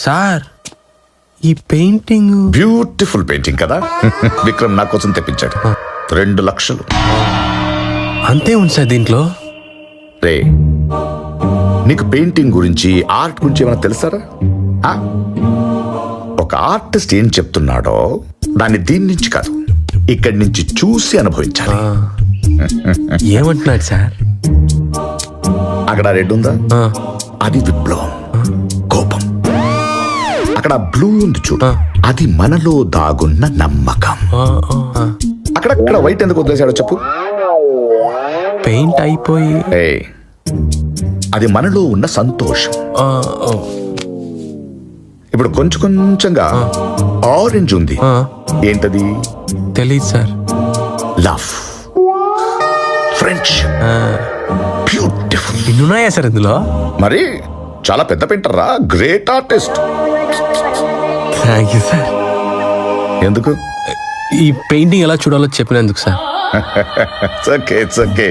Sir ఈ painting beautiful painting కదా. విక్రమ్ నా కోసం తెప్పించాడు. 2 లక్షలు. అంతే ఉంది సార్ దీంట్లో. రే, నీకు పెయింటింగ్ గురించి ఆర్ట్ గురించి ఏమైనా తెలుసారా? ఒక ఆర్టిస్ట్ ఏం చెప్తున్నాడో దాన్ని దీని నుంచి కాదు, ఇక్కడి నుంచి చూసి అనుభవించాలి. ఏమంటున్నాడు సార్? అక్కడ రెడ్ ఉందా, అది విప్లవం, కోపం. అక్కడ బ్లూ ఉంది చూడు, అది మనలో దాగున్న నమ్మకం. అక్కడక్కడ వైట్ ఎందుకు వదిలేశాడో చెప్పు. పెయింట్ అయిపోయి అది మనలో ఉన్న సంతోషం. ఇప్పుడు కొంచెం కొంచెంగా ఆరెంజ్ ఉంది, ఏంటది? తెలీదు సార్. Love, friendship, beautiful. ఇన్నున్నాయా సార్ ఇందులో? మరి చాలా పెద్ద పెయింటర్ రా, great artist. Thank you sir. ఎందుకు? ఈ పెయింటింగ్ ఎలా చూడాలో చెప్పినందుకు సార్. It's okay.